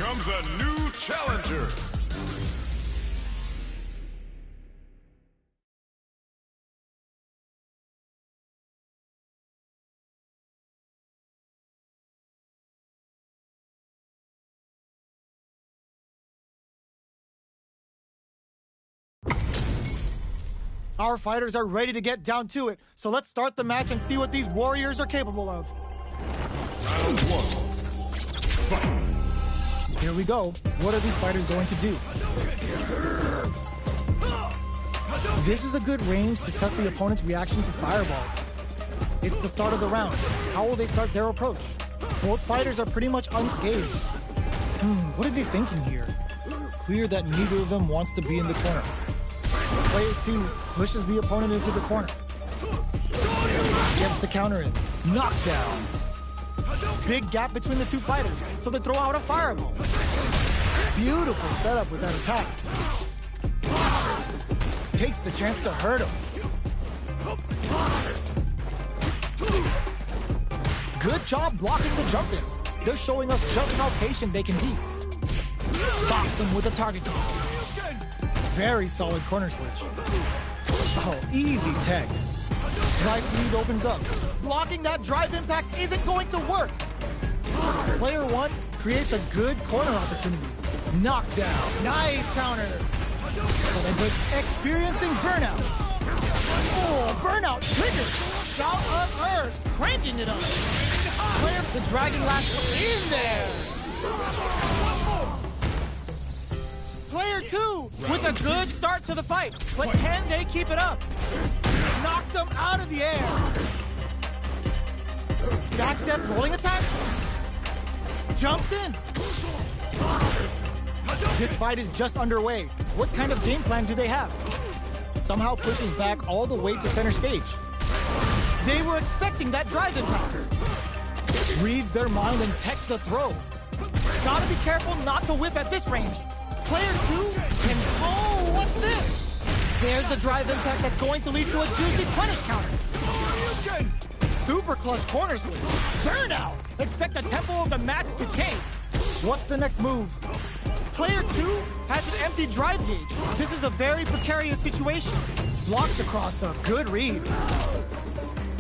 comes a new challenger. Our fighters are ready to get down to it, so let's start the match and see what these warriors are capable of. Round one. Fight. Here we go. What are these fighters going to do? This is a good range to test the opponent's reaction to fireballs. It's the start of the round. How will they start their approach? Both fighters are pretty much unscathed. What are they thinking here? Clear that neither of them wants to be in the corner. Player 2 pushes the opponent into the corner. Gets the counter in. Knockdown. Big gap between the two fighters, so they throw out a fireball. Beautiful setup with that attack. Takes the chance to hurt him. Good job blocking the jump in. They're showing us just how patient they can be. Box him with a target. Very solid corner switch. Oh, easy tag. Drive lead opens up. Blocking that drive impact isn't going to work. Player 1 creates a good corner opportunity. Knockdown. Nice counter. But experiencing burnout. Oh, burnout triggered. Shout of Earth. Cranking it up. Player the Dragon Lash in there. Player 2 with a good start to the fight, but can they keep it up? Knocked them out of the air. Backstep rolling attack. Jumps in. This fight is just underway. What kind of game plan do they have? Somehow pushes back all the way to center stage. They were expecting that drive impact. Reads their mind and techs the throw. Gotta be careful not to whiff at this range. Player 2 can... Oh, what's this? There's the drive impact that's going to lead to a juicy punish counter. Super clutch corner switch. Burnout. Expect the tempo of the match to change. What's the next move? Player 2 has an empty drive gauge. This is a very precarious situation. Blocks across a good read.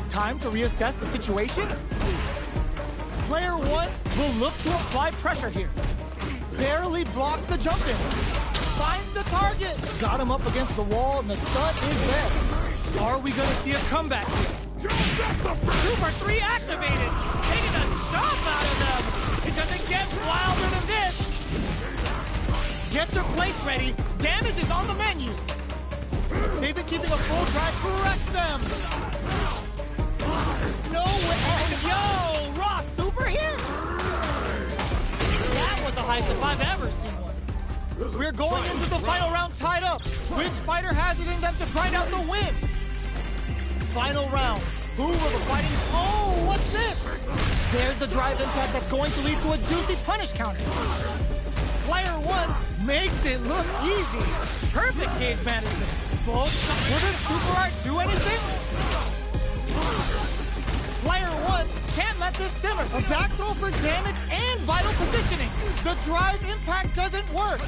Time to reassess the situation? Player 1 will look to apply pressure here. Barely blocks the jump in. Finds the target. Got him up against the wall and the stun is there. Are we gonna see a comeback here? Super 3 activated. Taking a chop out of them. It doesn't get wilder than this. Get their plates ready. Damage is on the menu. They've been keeping a full drive. Corrects them. No way. Oh, yo, Raw Super here. That was the highest if I've ever seen one. We're going into the final round tied up. Which fighter has it in them to grind out the win? Final round. Who will the fighting... Oh, what's this? There's the drive impact that's going to lead to a juicy punish counter. Player 1 makes it look easy. Perfect gauge management. Both... Will this super art do anything? Player 1 can't let this simmer. A back throw for damage and vital positioning. The drive impact doesn't work.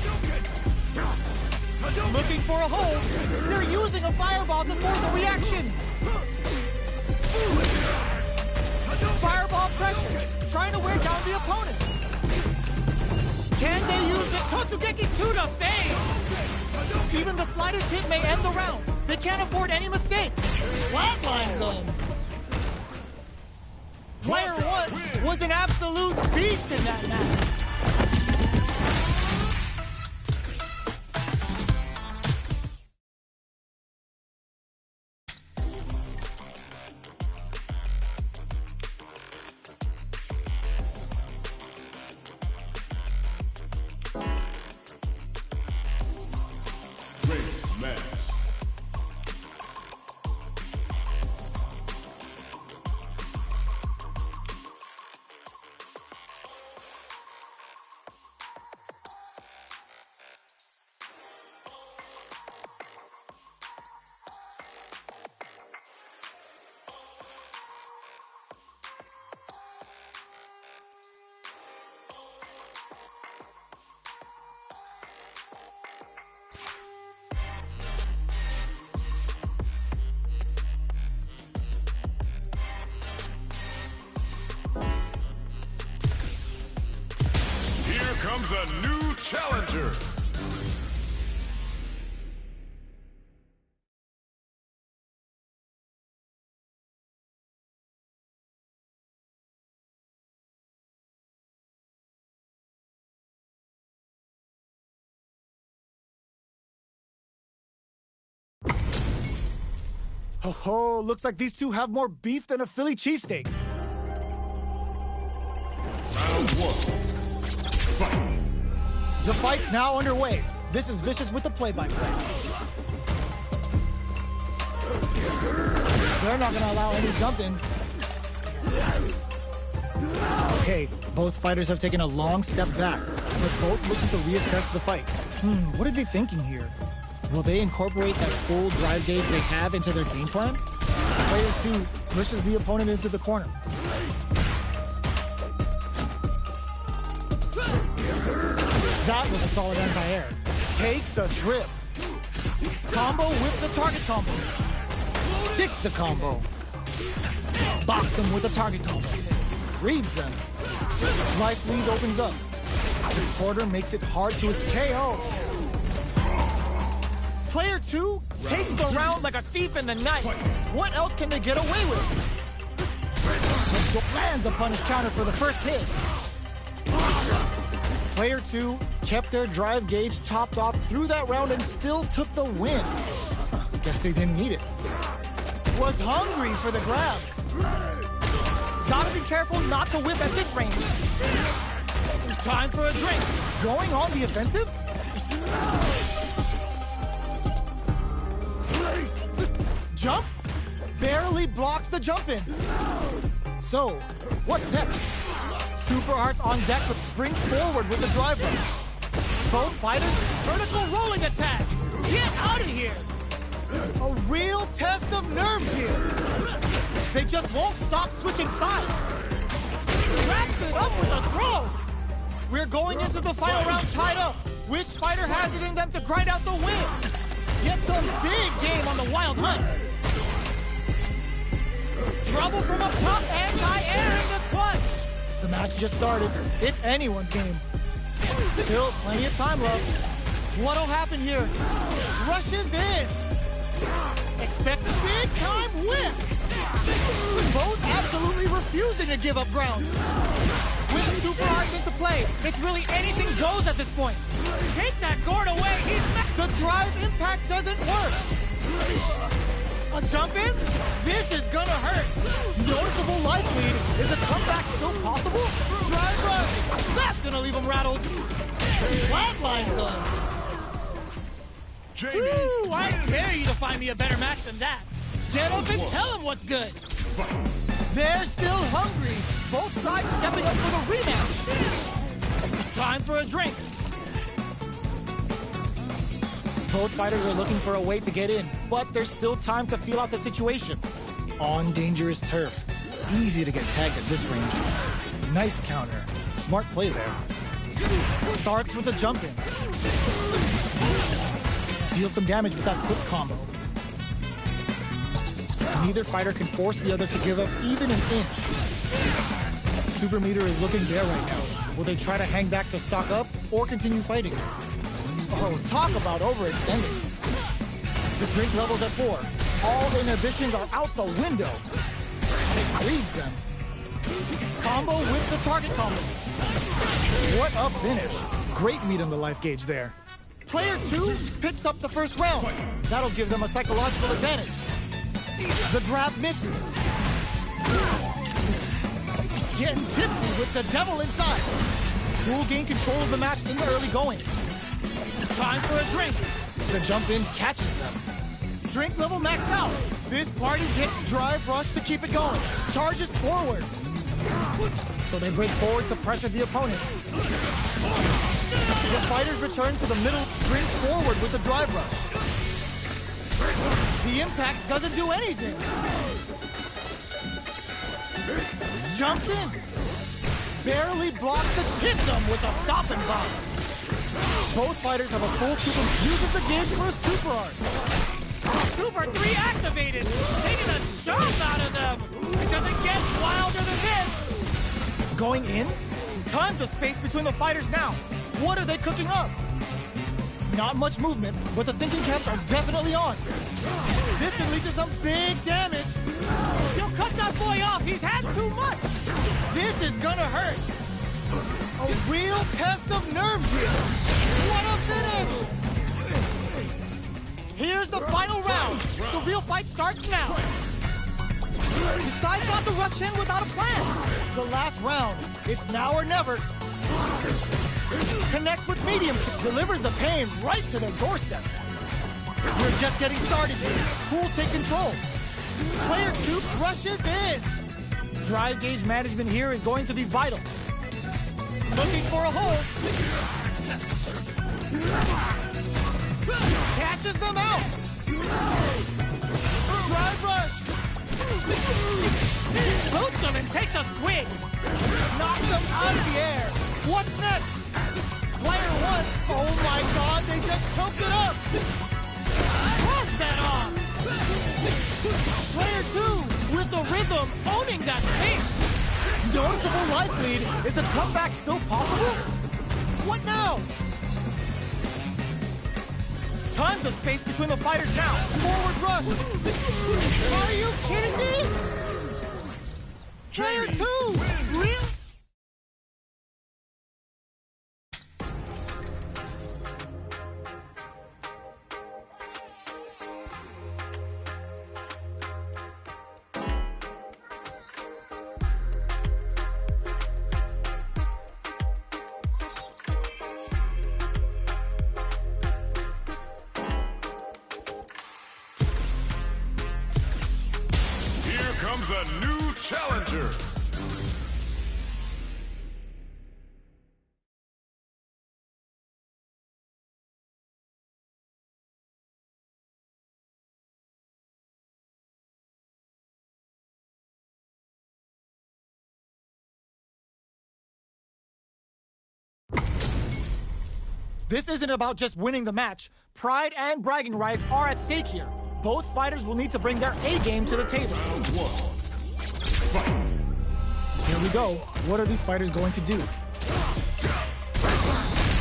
Looking for a hold. They're using a fireball to force a reaction. Fireball pressure. Trying to wear down the opponent. Can they use this Kotsugeki to the face? Even the slightest hit may end the round. They can't afford any mistakes. Flatlines them. Player 1 was an absolute beast in that match. Great match. comes a new challenger. Ho ho, looks like these two have more beef than a Philly cheesesteak. Round one. Fight. The fight's now underway. This is Vicious with the play-by-play. They're not gonna allow any jump-ins. Okay, both fighters have taken a long step back, but both looking to reassess the fight. What are they thinking here? Will they incorporate that full drive gauge they have into their game plan? Player 2 pushes the opponent into the corner. That was a solid anti-air. Takes a trip. Combo with the target combo. Sticks the combo. Box him with the target combo. Reads them. Life lead opens up. The quarter makes it hard to escape. KO. Player 2 takes the round like a thief in the night. What else can they get away with? Lands a punish counter for the first hit. Player 2 kept their drive gauge topped off through that round and still took the win. Guess they didn't need it. Was hungry for the grab. Gotta be careful not to whip at this range. Time for a drink. Going on the offensive? Jumps? Barely blocks the jump in. So, what's next? Super Arts on deck but springs forward with the drive rush. Both fighters, vertical rolling attack. Get out of here. A real test of nerves here. They just won't stop switching sides. Wraps it up with a throw. We're going into the final round tied up. Which fighter has it in them to grind out the win? Get some big game on the wild hunt. Trouble from up top, anti-air in the clutch. The match just started. It's anyone's game. Still plenty of time left. What'll happen here? Rushes in. Expect a big time whip. Both absolutely refusing to give up ground. With Super Arts into play, it's really anything goes at this point. Take that gourd away. The drive impact doesn't work. A jump in? This is gonna hurt. Noticeable life lead. Is a comeback still possible? Drive rush. That's gonna leave him rattled. Flatlines him. Woo, I dare you to find me a better match than that. Get up and tell him what's good. They're still hungry. Both sides stepping up for the rematch. Time for a drink. Both fighters are looking for a way to get in, but there's still time to feel out the situation. On dangerous turf. Easy to get tagged at this range. Nice counter. Smart play there. Starts with a jump in. Deals some damage with that quick combo. Neither fighter can force the other to give up even an inch. Super meter is looking bare right now. Will they try to hang back to stock up or continue fighting? Oh, talk about overextending. The drink level's at 4. All inhibitions are out the window. It reads them. Combo with the target combo. What a finish. Great meat on the life gauge there. Player 2 picks up the first round. That'll give them a psychological advantage. The grab misses. Getting tipsy with the devil inside. Will gain control of the match in the early going. Time for a drink. The jump in catches them. Drink level max out. This party's getting drive rush to keep it going. Charges forward. So they break forward to pressure the opponent. The fighters return to the middle, springs forward with the drive rush. The impact doesn't do anything. Jumps in. Barely blocks the hits him with a stop and bomb. Both fighters have a full super. Uses the gauge for a super art. Super 3 activated. Taking a chomp out of them. It doesn't get wilder than this. Going in. Tons of space between the fighters now. What are they cooking up? Not much movement, but the thinking caps are definitely on. This can lead to some big damage. You cut that boy off. He's had too much. This is gonna hurt. A real test of nerves here. What a finish. Here's the final round. The real fight starts now. Decides not to rush in without a plan. The last round. It's now or never. Connects with medium, delivers the pain right to their doorstep. We're just getting started here. Who will take control? Player 2 crushes in. Drive gauge management here is going to be vital. Looking for a hole. Catches them out. Drive rush. Tilts them and takes a swing. Knocks them out of the air. What's next? Player 1, oh my god, they just choked it up! Cross that off! Player 2, with the rhythm, owning that space! Noticeable life lead, is a comeback still possible? What now? Tons of space between the fighters now! Forward rush! Are you kidding me? Player 2, really? Comes a new challenger. This isn't about just winning the match. Pride and bragging rights are at stake here. Both fighters will need to bring their A-game to the table. Round 1. Fight. Here we go. What are these fighters going to do?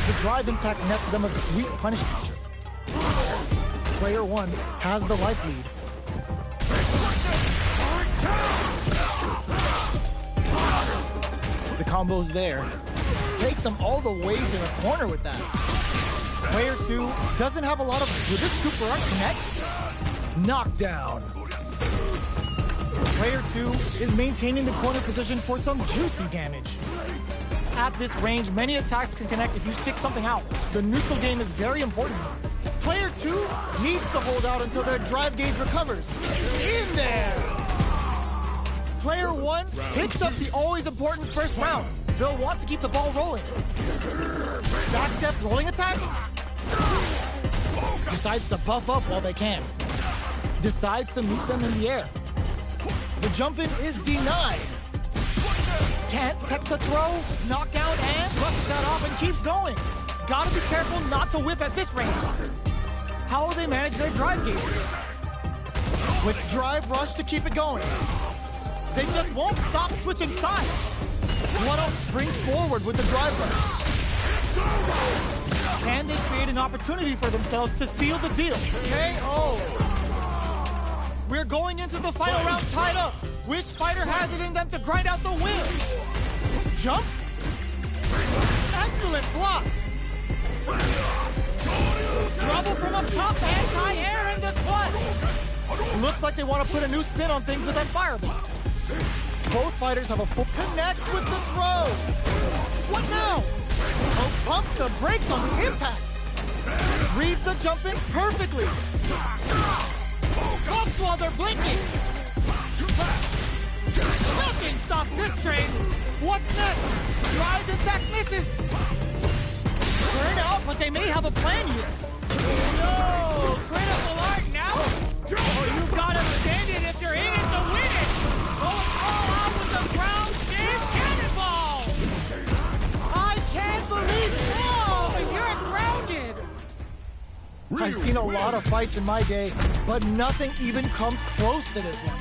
The drive impact nets them a sweet punish counter. Player 1 has the life lead. The combo's there. Takes him all the way to the corner with that. Player 2 doesn't have a lot of... Will this super art connect? Knockdown. Player 2 is maintaining the corner position for some juicy damage. At this range, many attacks can connect if you stick something out. The neutral game is very important. Player 2 needs to hold out until their drive gauge recovers. In there! Player 1 picks up the always important first round. They'll want to keep the ball rolling. Backstep rolling attack. Decides to buff up while they can. Decides to meet them in the air. The jump-in is denied. Can't tech the throw, knockdown, and brushes that off and keeps going. Gotta be careful not to whiff at this range. How will they manage their drive gauge? With drive rush to keep it going. They just won't stop switching sides. One-up springs forward with the drive rush. Can they create an opportunity for themselves to seal the deal? KO. We're going into the final round tied up. Which fighter has it in them to grind out the win? Jumps? Excellent block. Trouble from up top, anti-air in the clutch. Looks like they want to put a new spin on things with that fireball. Both fighters have a full connects with the throw. What now? Oh, pumps the brakes on the impact. Reads the jump in perfectly. Bumps while they're blinking. Nothing stops this train. What's next? Drive impact misses. Turn out, but they may have a plan here. No! Critical art now? Oh, you gotta stand it if you're in it to win it. Go all out with the ground shave cannonball. I can't believe it. Oh, but you're grounded. I've seen a lot of fights in my day, but nothing even comes close to this one.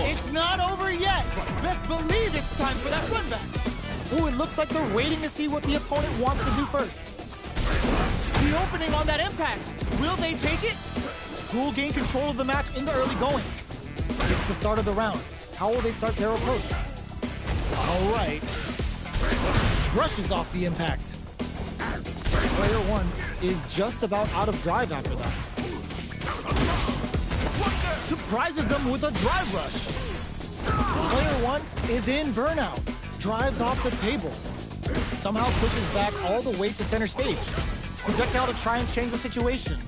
It's not over yet. Best believe it's time for that run back. Ooh, it looks like they're waiting to see what the opponent wants to do first. The opening on that impact. Will they take it? Who will gain control of the match in the early going? It's the start of the round. How will they start their approach? All right. Brushes off the impact. Player one is just about out of drive after that. Surprises them with a drive rush. Player one is in burnout. Drives off the table. Somehow pushes back all the way to center stage. Projectile to try and change the situation.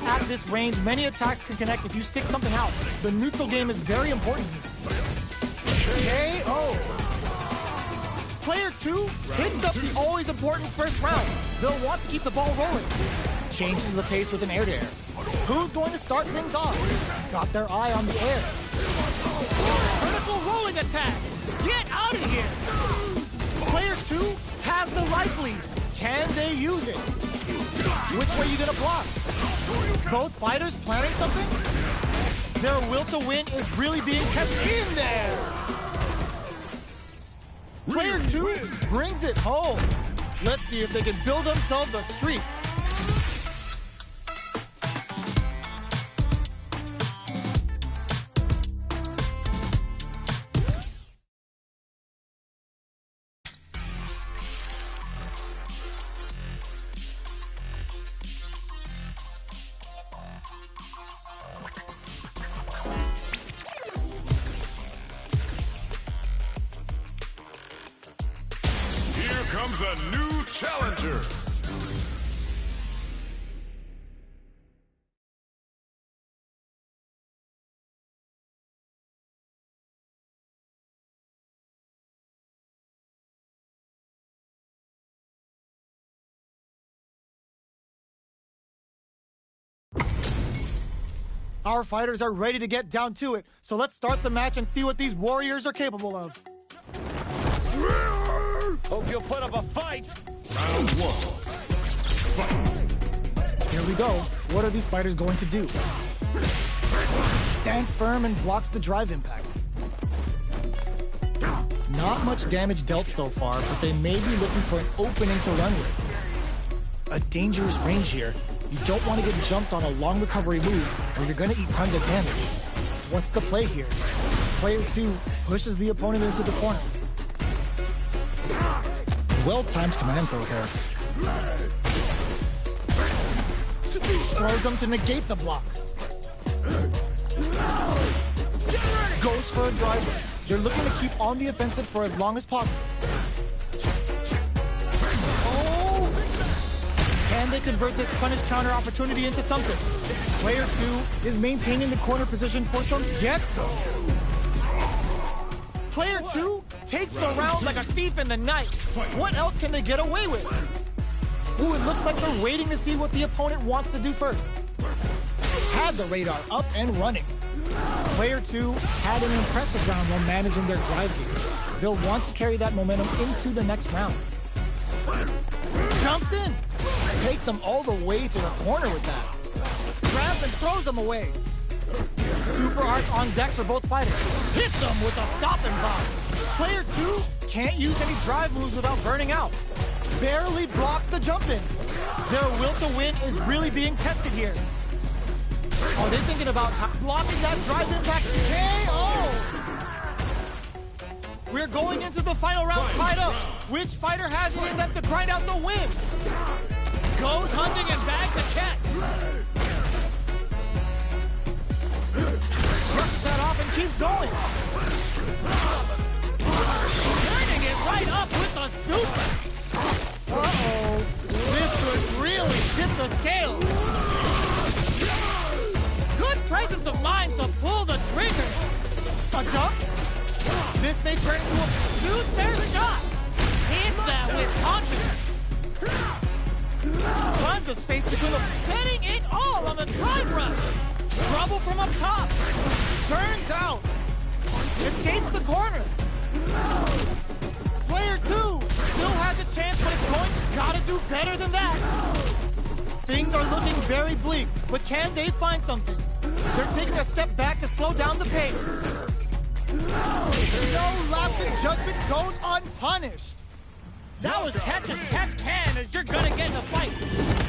At this range, many attacks can connect if you stick something out. The neutral game is very important here. KO. Player two picks up the always important first round. They'll want to keep the ball rolling. Changes the pace with an air-to-air. Who's going to start things off? Got their eye on the air. Vertical rolling attack. Get out of here. Player two has the life lead. Can they use it? Which way are you gonna block? Both fighters planning something? Their will to win is really being kept in there. Player two brings it home. Let's see if they can build themselves a streak. Comes a new challenger. Our fighters are ready to get down to it, so let's start the match and see what these warriors are capable of. Hope you'll put up a fight. Round one. Fight. Here we go. What are these fighters going to do? Stands firm and blocks the drive impact. Not much damage dealt so far, but they may be looking for an opening to run with. A dangerous range here. You don't want to get jumped on a long recovery move, or you're going to eat tons of damage. What's the play here? Player two pushes the opponent into the corner. Well-timed command throw there. Throws them to negate the block. Goes for a drive. They're looking to keep on the offensive for as long as possible. Oh! Can they convert this punish counter opportunity into something? Player two is maintaining the corner position for some get-some. Player two takes the round like a thief in the night. What else can they get away with? Ooh, it looks like they're waiting to see what the opponent wants to do first. Had the radar up and running. Player two had an impressive round while managing their drive gear. They'll want to carry that momentum into the next round. Jumps in. Takes them all the way to the corner with that. Grabs and throws them away. Super arts on deck for both fighters. Hits them with a stopping bomb. Player two can't use any drive moves without burning out. Barely blocks the jump in. Their will to win is really being tested here. Are they thinking about blocking that drive impact? KO! We're going into the final round tied up. Which fighter has it in them to grind out the win? Goes hunting and bags a catch. Brushes that off and keeps going. Turning it right up with the super. Uh-oh. This could really tip the scale. Good presence of mind to pull the trigger. A jump? This may turn into a shoot their shot. Hit that with confidence. Tons of space between them, betting it all on the drive rush. Trouble from up top. Burns out. Escapes the corner. Player two still has a chance, but it's going gotta do better than that. Things are looking very bleak, but can they find something? They're taking a step back to slow down the pace. No lapsing judgment goes unpunished. That was catch as catch can, as you're gonna get in a fight.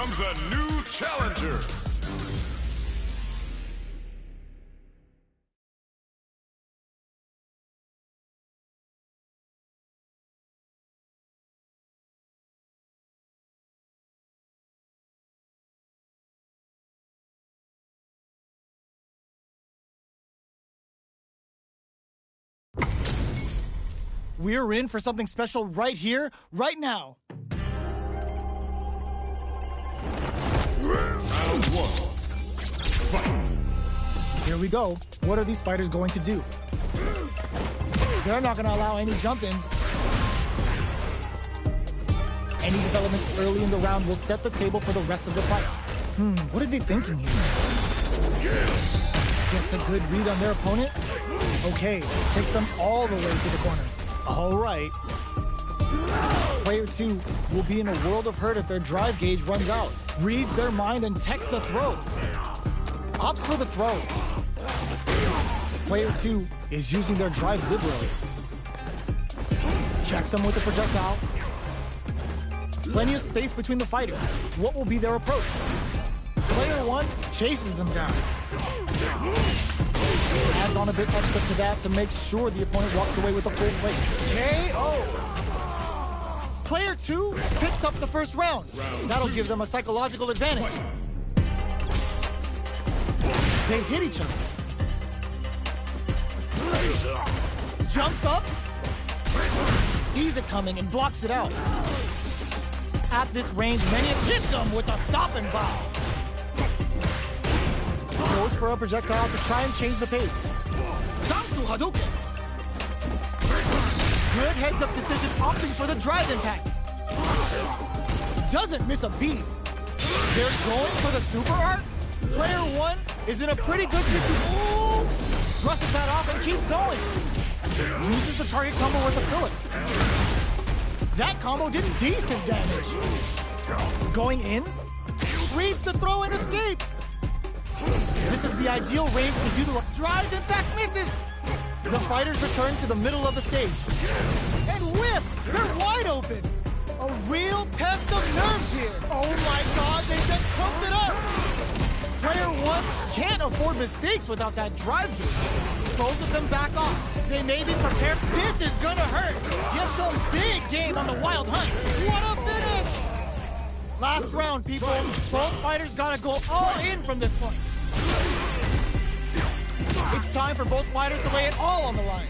comes a new challenger. We're in for something special right here, right now. Round one. Fight. Here we go. What are these fighters going to do? They're not going to allow any jump-ins. Any developments early in the round will set the table for the rest of the fight. What are they thinking here? Gets a good read on their opponent. Okay, takes them all the way to the corner. All right. Player 2 will be in a world of hurt if their drive gauge runs out. Reads their mind and texts a throw. Opts for the throw. Player 2 is using their drive liberally. Checks them with a projectile. Plenty of space between the fighters. What will be their approach? Player 1 chases them down. Adds on a bit extra to that to make sure the opponent walks away with a full plate. KO! Player 2 picks up the first round. That'll give them a psychological advantage. They hit each other. Jumps up, sees it coming and blocks it out. At this range, many hits him with a stop and bow. Goes for a projectile to try and change the pace. Hadouken. Good heads-up decision, opting for the drive impact. Doesn't miss a beat. They're going for the super art. Player 1 is in a pretty good situation. Brushes that off and keeps going. Uses the target combo with a filler. That combo did decent damage. Going in, reads the throw and escapes. This is the ideal range to do the drive impact misses. The fighters return to the middle of the stage. And whiffs! They're wide open! A real test of nerves here! Oh my god, they just choked it up! Player 1 can't afford mistakes without that drive gauge. Both of them back off. They may be prepared. This is gonna hurt! Get some big game on the wild hunt! What a finish! Last round, people. Both fighters gotta go all in from this point. It's time for both fighters to lay it all on the line.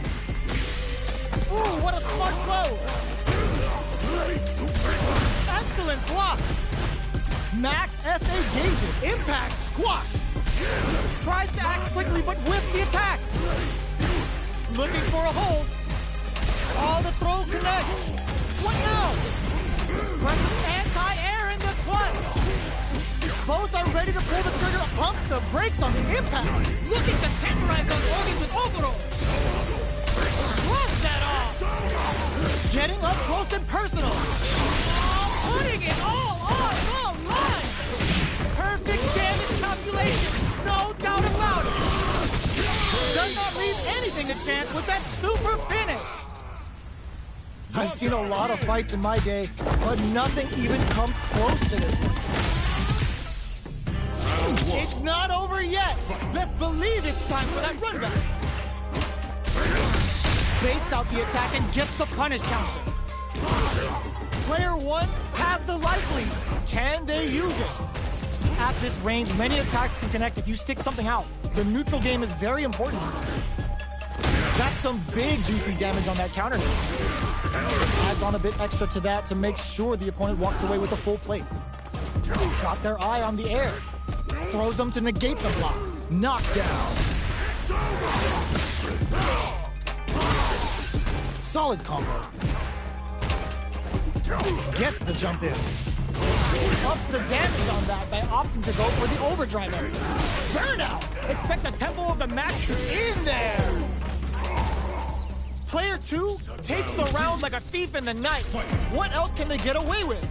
Ooh, what a smart blow! Excellent block! Max SA gauges. Impact squash! Tries to act quickly, but with the attack! Looking for a hold. All the throw connects. What now? Presses anti-air in the clutch. Both are ready to pull the trigger, pumps the brakes on the impact. Looking to tenderize those organs with Ogoro. Brush that off. Getting up close and personal. Putting it all on the line. Perfect damage calculation. No doubt about it. Does not leave anything to chance with that super finish. I've seen a lot of fights in my day, but nothing even comes close to this one. It's not over yet. Best believe it's time for that runback. Baits out the attack and gets the punish counter. Player 1 has the life lead. Can they use it? At this range, many attacks can connect if you stick something out. The neutral game is very important. That's some big juicy damage on that counter. Adds on a bit extra to that to make sure the opponent walks away with a full plate. Got their eye on the air. Throws them to negate the block. Knockdown. Solid combo. Gets the jump in. Ups the damage on that by opting to go for the overdrive area. Burnout! Expect the tempo of the match to in there! Player 2 takes the round like a thief in the night. What else can they get away with?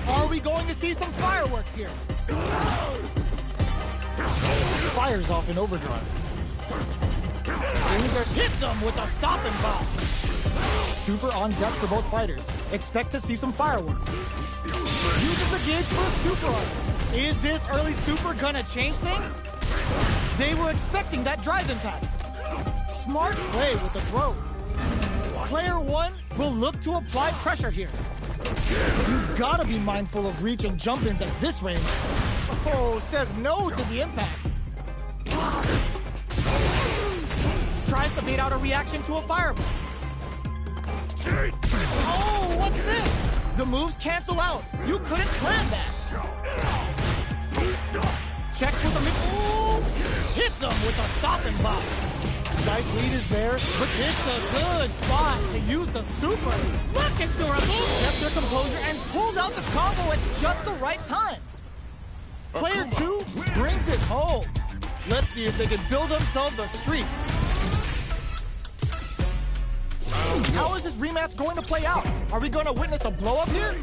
Are we going to see some fireworks here? Fires off in overdrive. Hits them with a stop and pop. Super on deck for both fighters. Expect to see some fireworks. Uses the gauge for a super art. Is this early super gonna change things? They were expecting that drive impact. Smart play with the throw. Player 1 will look to apply pressure here. You've gotta be mindful of reach and jump-ins at this range. Oh, says no to the impact. Tries to bait out a reaction to a fireball. Oh, what's this? The moves cancel out. You couldn't plan that. Checks with a hits him with a stopping block. Life lead is there, but it's a good spot to use the super. Looking to remove, kept their composure and pulled out the combo at just the right time. Player 2 brings it home. Let's see if they can build themselves a streak. How is this rematch going to play out? Are we going to witness a blow-up here?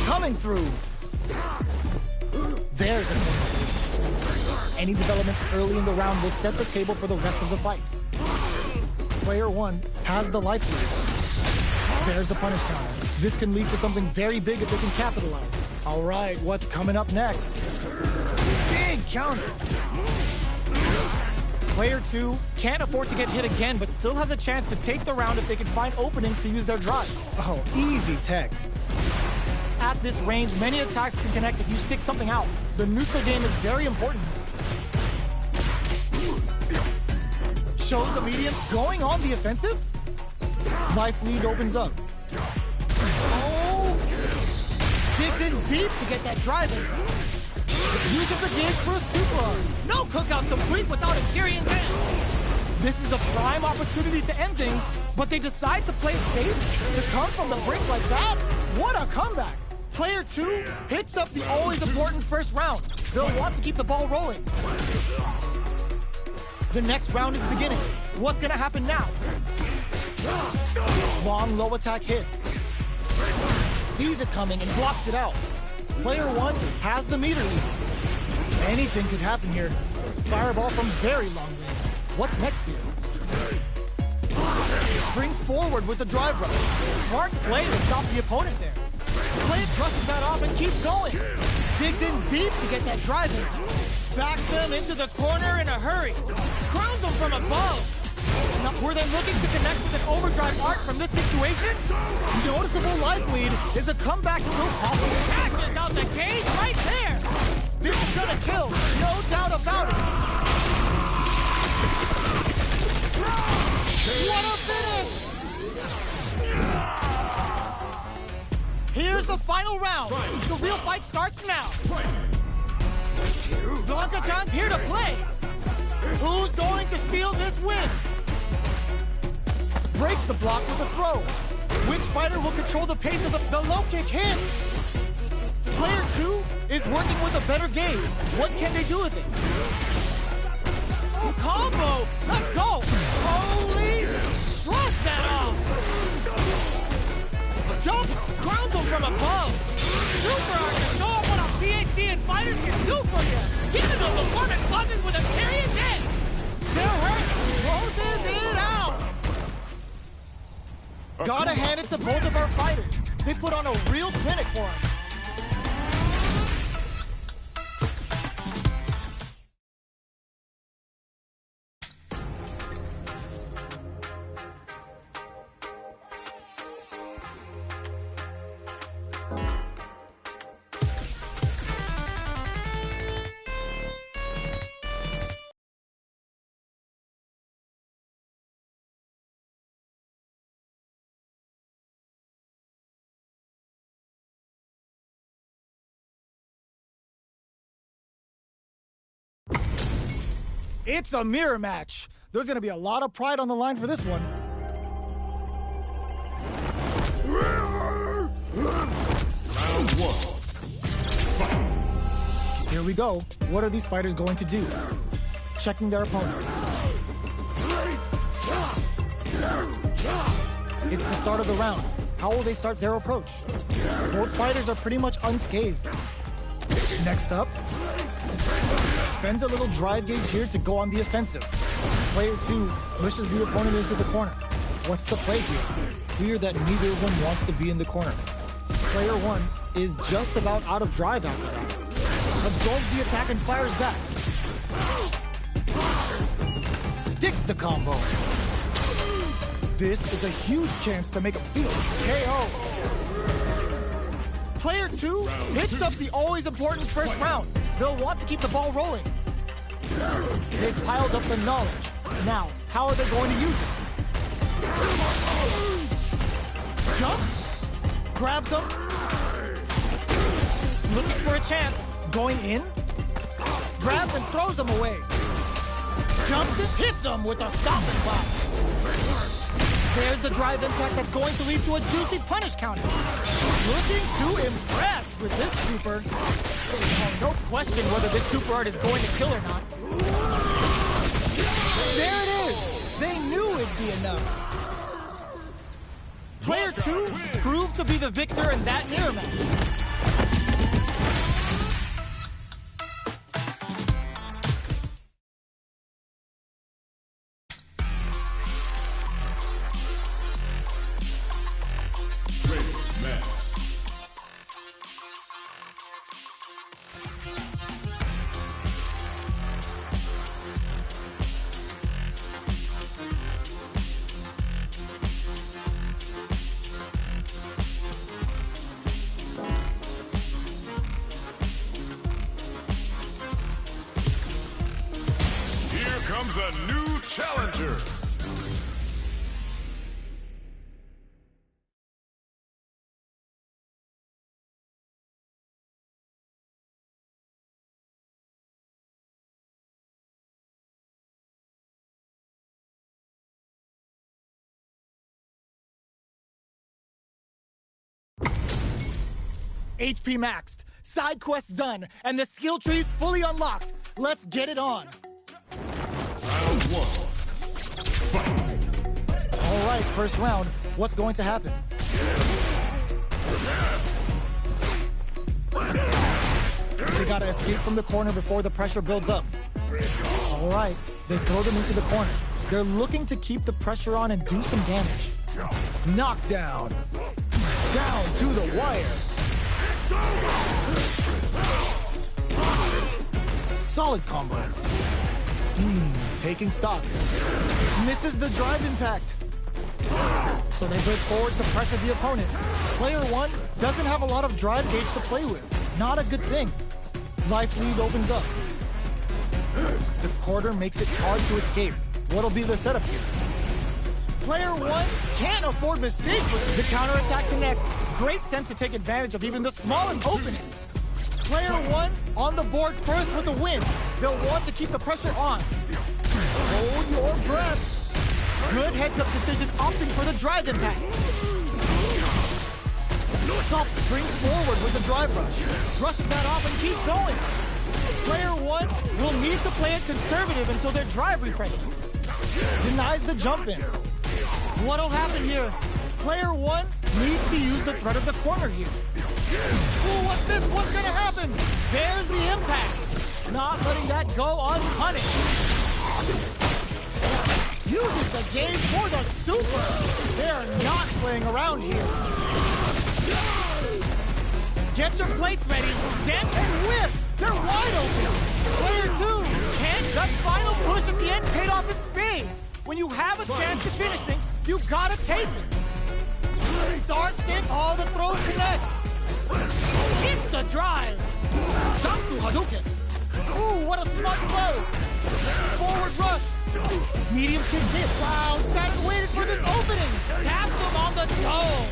Coming through. There's a thing. Any developments early in the round will set the table for the rest of the fight. Player 1 has the life lead. There's a punish counter. This can lead to something very big if they can capitalize. All right, what's coming up next? Big counter. Player 2 can't afford to get hit again, but still has a chance to take the round if they can find openings to use their drive. Oh, easy tech. At this range, many attacks can connect if you stick something out. The neutral game is very important. Shows the medium going on the offensive. Life lead opens up. Oh! Digs in deep to get that drive in. Uses the gauge for a super art. No cookout complete without a Kyrion's end. This is a prime opportunity to end things, but they decide to play it safe? To come from the brink like that? What a comeback! Player 2 hits up the always important first round. They'll want to keep the ball rolling. The next round is beginning. What's gonna happen now? Long low attack hits. Sees it coming and blocks it out. Player 1 has the meter lead. Anything could happen here. Fireball from very long range. What's next here? Springs forward with the drive rush. Smart play to stop the opponent there. Play brushes that off and keeps going. Digs in deep to get that drive in. Backs them into the corner in a hurry. Crowns them from above. Now, were they looking to connect with an overdrive art from this situation? Noticeable life lead. Is a comeback still possible? Cashes out the cage right there. This is gonna kill, no doubt about it. What a finish! Here's the final round. The real fight starts now. Blanca-chan's here to play. Who's going to steal this win? Breaks the block with a throw. Which fighter will control the pace of the low kick hit? Player 2 is working with a better gauge. What can they do with it? Combo! Let's go! Holy! Shrugs that off! Jumps! Crowns him from above! Super art to show off what a PhD in fighters can do for you! Giving them performance buzzes with a serious hit! They're hurt! Closes it out! Gotta hand it to both of our fighters. They put on a real clinic for us. It's a mirror match. There's going to be a lot of pride on the line for this one. Round 1. Fight. Here we go. What are these fighters going to do? Checking their opponent. It's the start of the round. How will they start their approach? Both fighters are pretty much unscathed. Next up, spends a little drive gauge here to go on the offensive. Player 2 pushes the opponent into the corner. What's the play here? clear that neither of them wants to be in the corner. Player 1 is just about out of drive after that. Absorbs the attack and fires back. Sticks the combo. This is a huge chance to make him feel it. KO. Player 2 hits up the always important first round. They'll want to keep the ball rolling. They've piled up the knowledge. Now, how are they going to use it? Jump. Grabs him. Looking for a chance. Going in. Grabs and throws him away. Jumps and hits him with a stopping block. There's the drive impact that's going to lead to a juicy punish counter. Looking to impress with this super. Oh, no question whether this super art is going to kill or not. There it is! They knew it'd be enough. Player 2 proved to be the victor in that mirror match. Comes a new challenger. HP maxed, side quests done, and the skill tree's fully unlocked. Let's get it on. Round 1. Fight. All right, first round. What's going to happen? They gotta escape from the corner before the pressure builds up. All right, they throw them into the corner. They're looking to keep the pressure on and do some damage. Knockdown. Down to the wire. Solid combo. Taking stock. Misses the drive impact. So they break forward to pressure the opponent. Player 1 doesn't have a lot of drive gauge to play with. Not a good thing. Life lead opens up. The quarter makes it hard to escape. What'll be the setup here? Player 1 can't afford mistakes with it. The counterattack connects. Great sense to take advantage of even the smallest opening. Player 1 on the board first with a win. They'll want to keep the pressure on. Hold your breath. Good heads-up decision opting for the drive impact. Sop springs forward with the drive rush. Rushes that off and keeps going. Player 1 will need to play it conservative until their drive refreshes. Denies the jump in. What'll happen here? Player 1 needs to use the threat of the corner here. Ooh, what's this? What's gonna happen? There's the impact. Not letting that go unpunished. Uses the game for the super. They're not playing around here. Get your plates ready. Dent and whiffs. They're wide open. Player 2 can't. That final push at the end paid off in spades. When you have a chance to finish things, you gotta take it. Start step, all the throws connects. Hits the drive. Jump to Hadouken. Ooh, what a smart throw. Forward rush. Medium kick this. Wow, sat and waited for this opening. Taps him on the dome.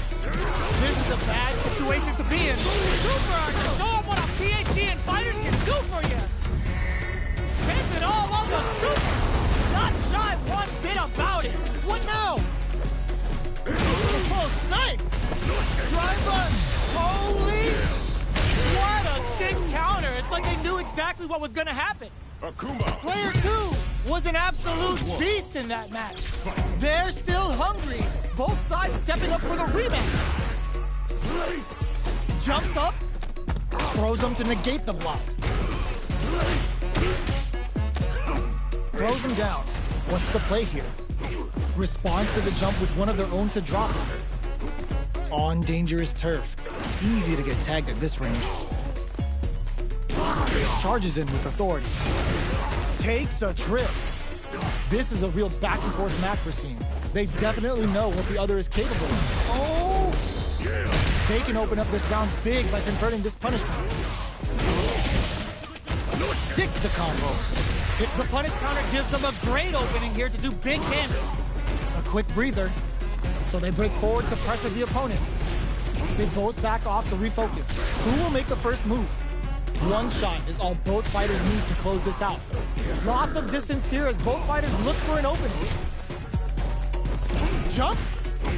This is a bad situation to be in. Super Art to show them what a PhD in fighters can do for you. Spends it all on the super. Not shy one bit about it. What now? Oh, sniped. Drive run. Holy. What a sick counter. It's like they knew exactly what was going to happen. Akuma. Player 2 was an absolute beast in that match. They're still hungry. Both sides stepping up for the rematch. Jumps up. Throws him to negate the block. Throws him down. What's the play here? Responds to the jump with one of their own to drop. On dangerous turf. Easy to get tagged at this range. Charges in with authority. Takes a trip. This is a real back and forth match we're seeing. They definitely know what the other is capable of. Oh! They can open up this round big by converting this punish counter. Sticks the combo. The punish counter gives them a great opening here to do big damage. A quick breather. So they break forward to pressure the opponent. They both back off to refocus. Who will make the first move? One shot is all both fighters need to close this out. Lots of distance here as both fighters look for an opening. Jump?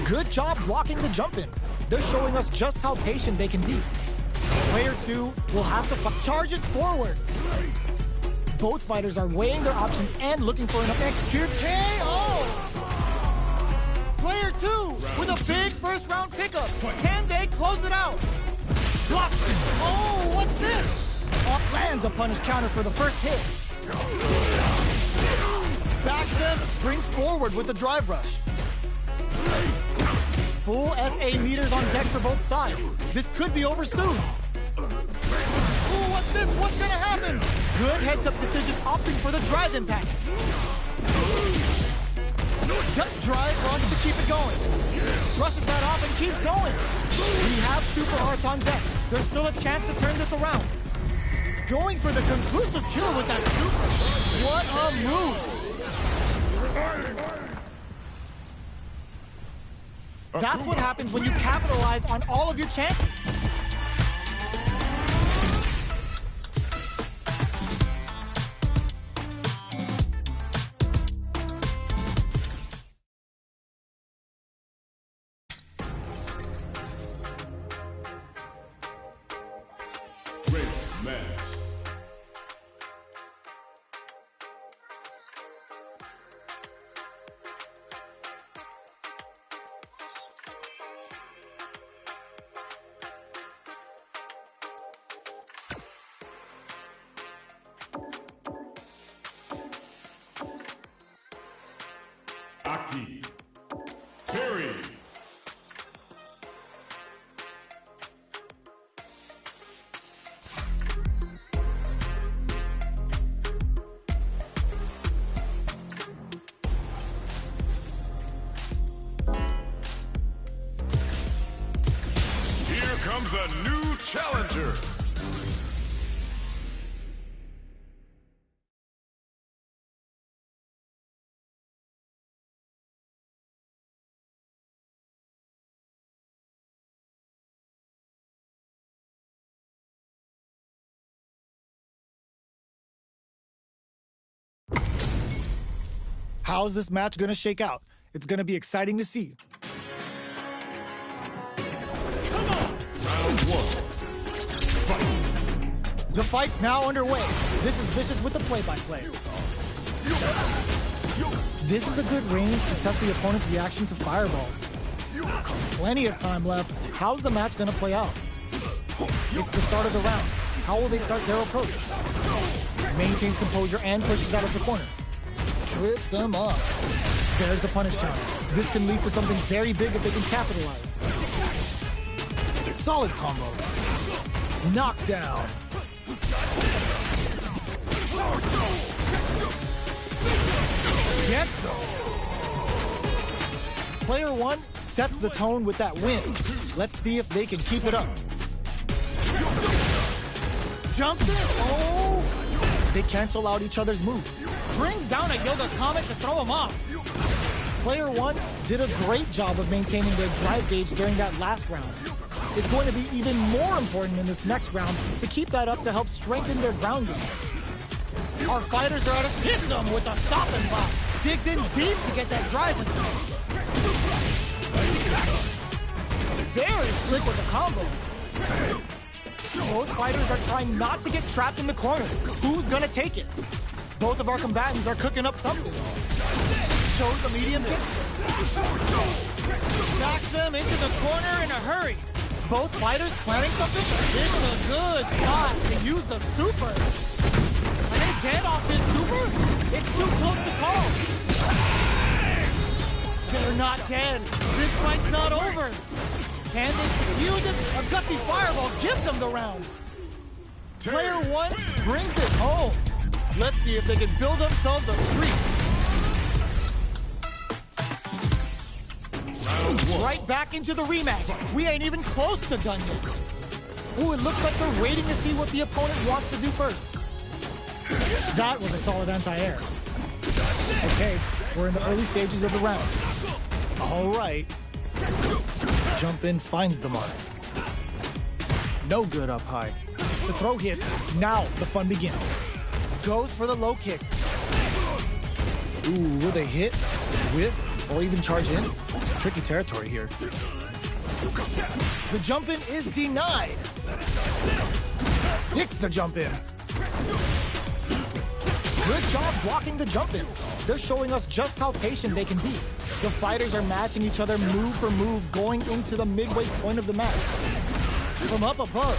Good job blocking the jump in. They're showing us just how patient they can be. Player 2 will have to charges forward. Both fighters are weighing their options and looking for an execute KO. Player 2 with a big first round pickup. Can they close it out? Blocks. Oh, what's this? Off lands a punish counter for the first hit. Backs them, springs forward with the drive rush. Full SA meters on deck for both sides. This could be over soon. Ooh, what's this? What's gonna happen? Good heads-up decision, opting for the drive impact. Drive runs to keep it going. Brushes that off and keeps going. We have super hearts on deck. There's still a chance to turn this around. Going for the conclusive kill with that super. What a move. That's what happens when you capitalize on all of your chances. Great match. Aki. Terry. Here comes a new challenger. How's this match gonna shake out? It's gonna be exciting to see. Round 1. Fight. The fight's now underway. This is Vicious with the play-by-play. This is a good range to test the opponent's reaction to fireballs. Plenty of time left. How's the match gonna play out? It's the start of the round. How will they start their approach? Maintains composure and pushes out of the corner. Trips him up. There's a punish counter. This can lead to something very big if they can capitalize. Solid combo. Knockdown. Get so. Player 1 sets the tone with that win. Let's see if they can keep it up. Jumps in. Oh! They cancel out each other's move. Brings down a Yoga Comet to throw him off. Player 1 did a great job of maintaining their drive gauge during that last round. It's going to be even more important in this next round to keep that up to help strengthen their ground game. Our fighters are at a hit them with a stop and block. Digs in deep to get that drive in. Very slick with the combo. Both fighters are trying not to get trapped in the corner. Who's gonna take it? Both of our combatants are cooking up something. Shows the medium kick. Knocks them into the corner in a hurry. Both fighters planning something? This is a good spot to use the super. Are they dead off this super? It's too close to call. They're not dead. This fight's not over. Can they defuse it? A gutsy fireball gives them the round. Player one brings it home. Let's see if they can build themselves a streak. Right back into the rematch. We ain't even close to done yet. Ooh, it looks like they're waiting to see what the opponent wants to do first. That was a solid anti-air. Okay, we're in the early stages of the round. All right. Jump in finds the mark. No good up high. The throw hits. Now the fun begins. Goes for the low kick. Ooh, will they hit, whiff, or even charge in? Tricky territory here. The jump in is denied. Sticks the jump in. Good job blocking the jump in. They're showing us just how patient they can be. The fighters are matching each other move for move going into the midway point of the match. From up above,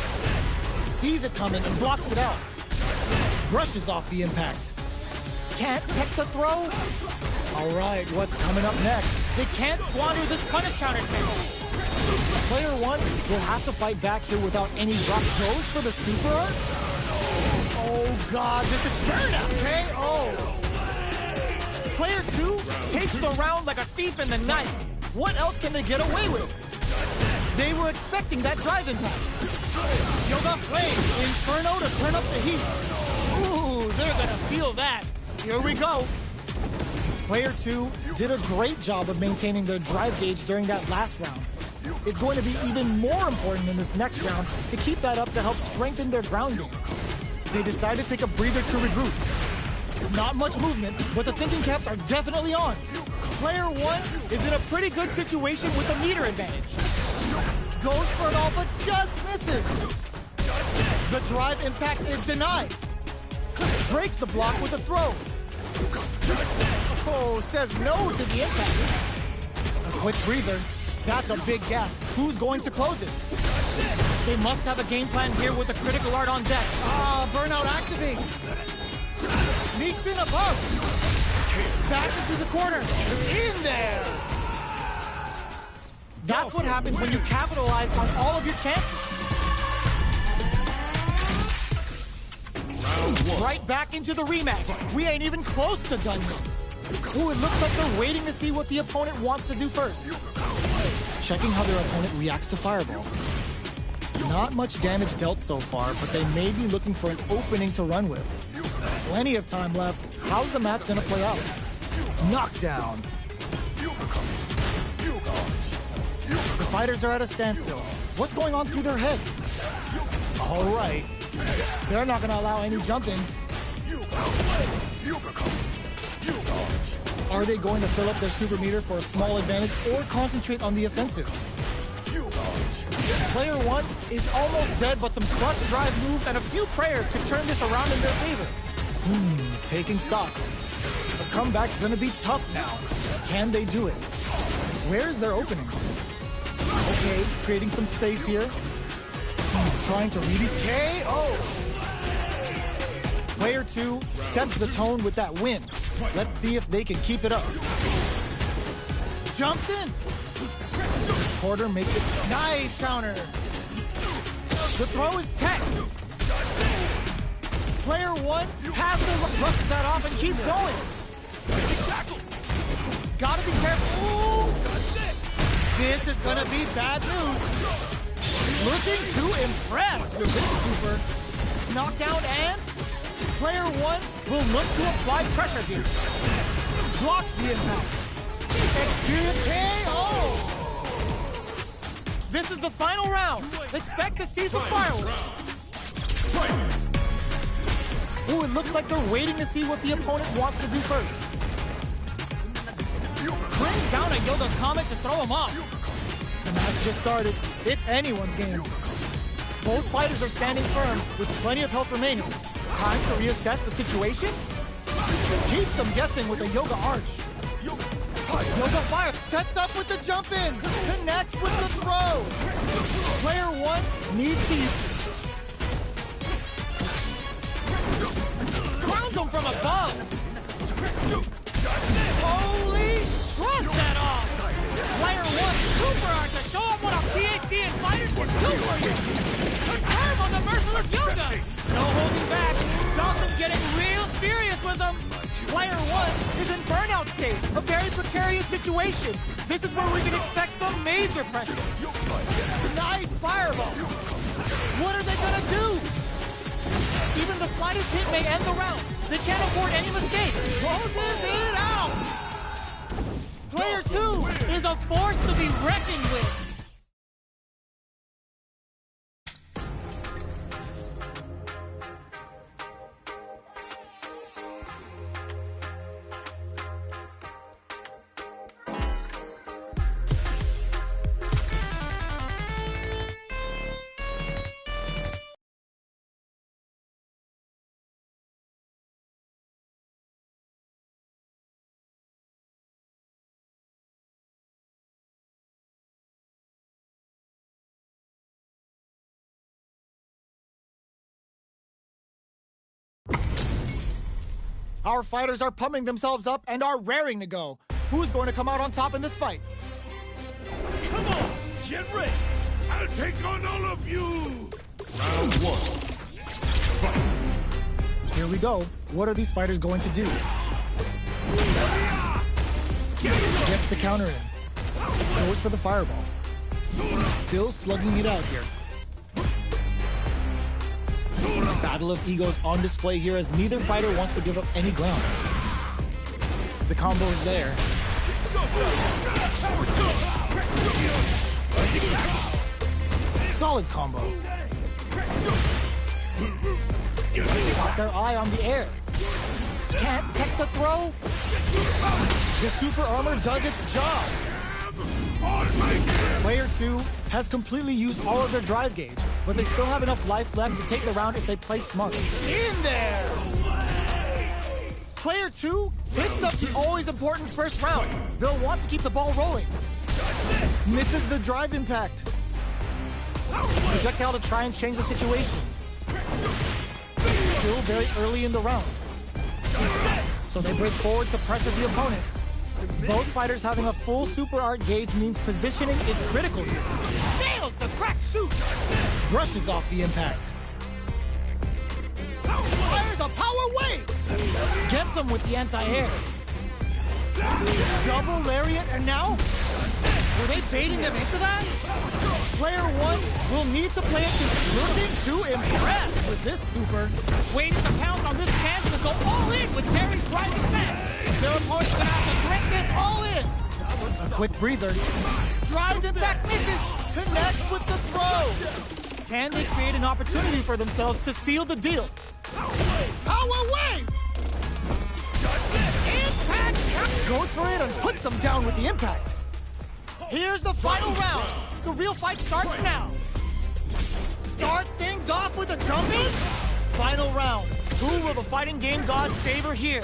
sees it coming and blocks it out. Brushes off the impact. Can't tech the throw. All right, what's coming up next? They can't squander this punish counter chance. Player one will have to fight back here without any drop. Goes for the super art. Oh God, this is burnout. KO. Player two takes the round like a thief in the night. What else can they get away with? They were expecting that drive impact. Yoga Flame, Inferno to turn up the heat. Ooh, they're gonna feel that. Here we go. Player two did a great job of maintaining their drive gauge during that last round. It's going to be even more important in this next round to keep that up to help strengthen their ground game. They decided to take a breather to regroup. Not much movement, but the thinking caps are definitely on. Player one is in a pretty good situation with a meter advantage. Goes for it all, but just misses. The drive impact is denied. Breaks the block with a throw. Oh, says no to the impact. A quick breather. That's a big gap. Who's going to close it? They must have a game plan here with a critical art on deck. Burnout activates. Sneaks in above. Back into the corner. In there. That's what happens when you capitalize on all of your chances. Right back into the rematch. We ain't even close to done yet. Ooh, it looks like they're waiting to see what the opponent wants to do first. Checking how their opponent reacts to fireball. Not much damage dealt so far, but they may be looking for an opening to run with. Plenty of time left. How's the match gonna play out? Knockdown. The fighters are at a standstill. What's going on through their heads? All right. They're not gonna allow any jump-ins. Are they going to fill up their super meter for a small advantage or concentrate on the offensive? Player one is almost dead, but some clutch drive moves and a few prayers could turn this around in their favor. Taking stock. The comeback's gonna be tough now. Can they do it? Where's their opening? Okay, creating some space here. Trying to read it. KO! Player two sets the tone with that win. Let's see if they can keep it up. Jumps in. Porter makes it. Nice counter. The throw is tech. Player one has to brushes that off and keeps going. Gotta be careful. Ooh. This is gonna be bad news. Looking to impress with this super. Knockdown and player one will look to apply pressure here. Blocks the impact. Experience KO. This is the final round. Expect to see some fireworks. Ooh, it looks like they're waiting to see what the opponent wants to do first. Brings down a Yoga Comet to throw him off. The match just started. It's anyone's game. Both fighters are standing firm with plenty of health remaining. Time to reassess the situation? Keeps them guessing with a Yoga Arch. Yoga Fire sets up with the jump in. Connects with the throw. Player one needs to crowns him from above. Holy, shrugs that off. Player one super art to show him what a PhD seeing fighters do for you. Confirm on the merciless yoga. No holding back. Dawson getting real serious with them. Player 1 is in burnout state, a very precarious situation. This is where we can expect some major pressure. Nice fireball. What are they gonna do? Even the slightest hit may end the round. They can't afford any mistakes. Closes it out. Player 2 is a force to be reckoned with. Our fighters are pumping themselves up and are raring to go. Who's going to come out on top in this fight? Come on, get ready. I'll take on all of you. Round 1. Fight. Here we go. What are these fighters going to do? Gets the counter in. Goes for the fireball. Still slugging it out here. Battle of egos on display here as neither fighter wants to give up any ground. The combo is there. Solid combo. Got their eye on the air. Can't tech the throw. The super armor does its job. Player 2 has completely used all of their drive gauge, but they still have enough life left to take the round if they play smart. In there! Player 2 picks up the always important first round. They'll want to keep the ball rolling. Misses the drive impact. Projectile to try and change the situation. Still very early in the round. So they break forward to pressure the opponent. Both fighters having a full super art gauge means positioning is critical here. Nails the crack shoot. Brushes off the impact. Fires a power wave. Gets him with the anti-air. Double lariat, and now? Were they baiting them into that? Player 1 will need to play it looking to impress with this super. Waiting to pounce on this chance to go all in with Terry's rising fast. Their opponent's gonna have to drink this all in. A quick breather. Drive impact misses. Connects with the throw. Can they create an opportunity for themselves to seal the deal? Power wave. Impact. Goes for it and puts them down with the impact. Here's the final round. The real fight starts now. Starts things off with a jump in. Final round. Who will the fighting game gods favor here?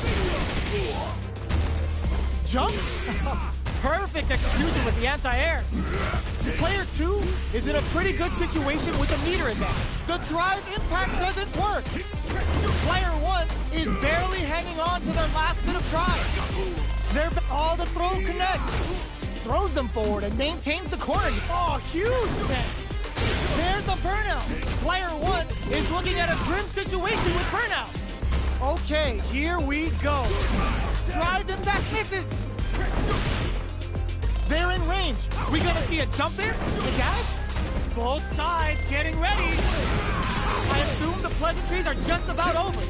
Jump? Perfect execution with the anti-air. Player 2 is in a pretty good situation with a meter advantage. The drive impact doesn't work. Player 1 is barely hanging on to their last bit of drive. All the throw connects. Throws them forward and maintains the corner. Oh, huge net. There's a burnout. Player 1 is looking at a grim situation with burnout. Okay, here we go. Drive impact misses. They're in range. We gonna see a jump in? A dash? Both sides getting ready. I assume the pleasantries are just about over.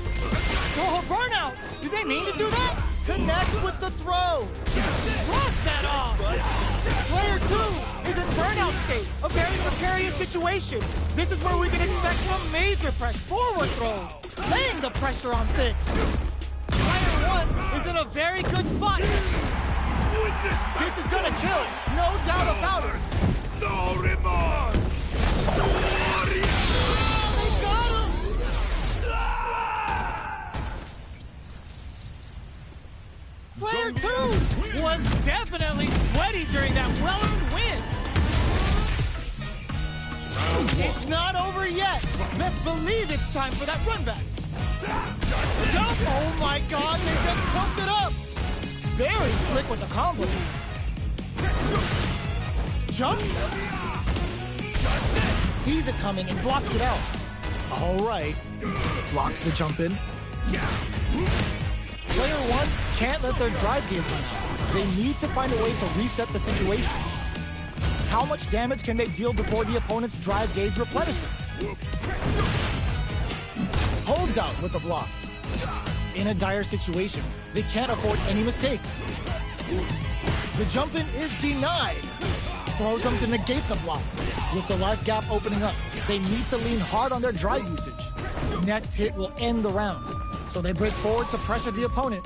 Oh, burnout! Did they mean to do that? Connects with the throw. Shrugs that off. Player 2 is in burnout state. A very precarious situation. This is where we can expect some major pressure. Forward throw. Laying the pressure on things. Player 1 is in a very good spot. This is gonna kill. No doubt about it. No remorse. They got him. Player 2 was definitely sweaty during that well-earned win. It's not over yet. Best believe it's time for that run back. Jump! Oh my God, they just choked it up. Very slick with the combo. Jump. Sees it coming and blocks it out. All right. Blocks the jump in. Player one can't let their drive gauge run out. They need to find a way to reset the situation. How much damage can they deal before the opponent's drive gauge replenishes? Holds out with the block. In a dire situation, they can't afford any mistakes. The jump in is denied. Throws them to negate the block. With the life gap opening up, they need to lean hard on their drive usage. Next hit will end the round, so they break forward to pressure the opponent.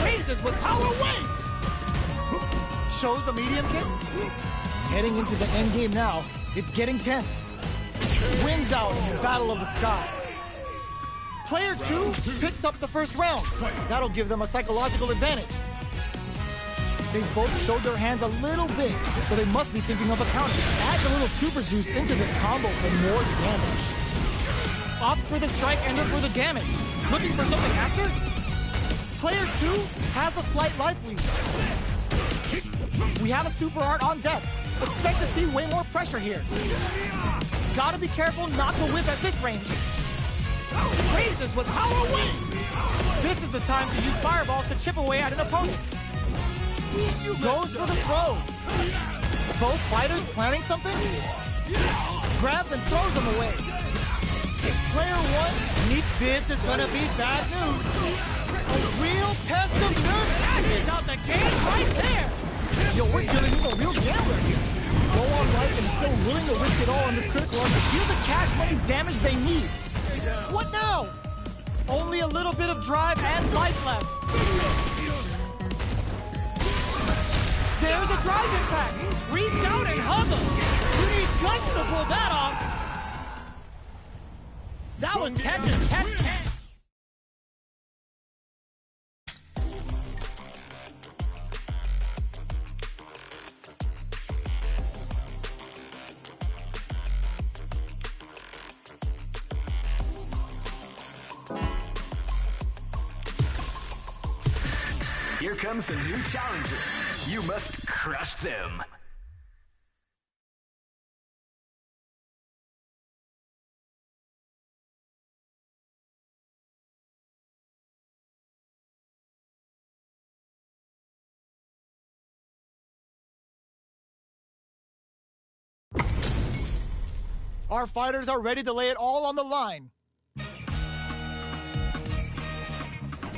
Raises with power wave! Shows a medium kick. Heading into the end game now, it's getting tense. Wins out in the Battle of the Skies. Player two picks up the first round. That'll give them a psychological advantage. They both showed their hands a little big, so they must be thinking of a counter. Adds a little super juice into this combo for more damage. Opts for the strike, ender for the damage. Looking for something after? Player two has a slight life lead. We have a super art on deck. Expect to see way more pressure here. Gotta be careful not to whip at this range. Raises with power wave! This is the time to use fireballs to chip away at an opponent. Goes for the throw. Both fighters planning something? Grabs and throws them away. Player one, this is gonna be bad news. A real test of nerve. That is out the game right there! Yo, we're dealing with a real gambler here. Go on right and still willing to risk it all on this critical arm to deal the cash money damage they need. What now? Only a little bit of drive and life left. There's a drive impact! Reach out and hug him! You need guts to pull that off! That was catch and catch. Here comes a new challenger. You must crush them. Our fighters are ready to lay it all on the line.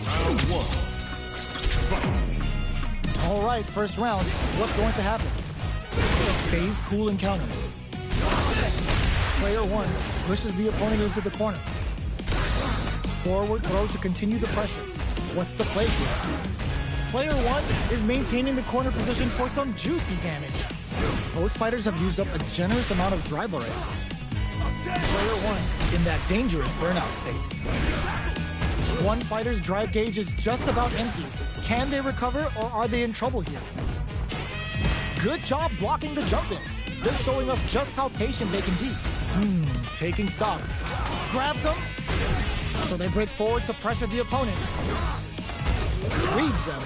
Round one. All right, first round. What's going to happen? Stays cool and counters. Player one pushes the opponent into the corner. Forward throw to continue the pressure. What's the play here? Player one is maintaining the corner position for some juicy damage. Both fighters have used up a generous amount of drive already. Player one in that dangerous burnout state. One fighter's drive gauge is just about empty. Can they recover, or are they in trouble here? Good job blocking the jump in. They're showing us just how patient they can be. Taking stock. Grabs them, so they break forward to pressure the opponent. Reads them.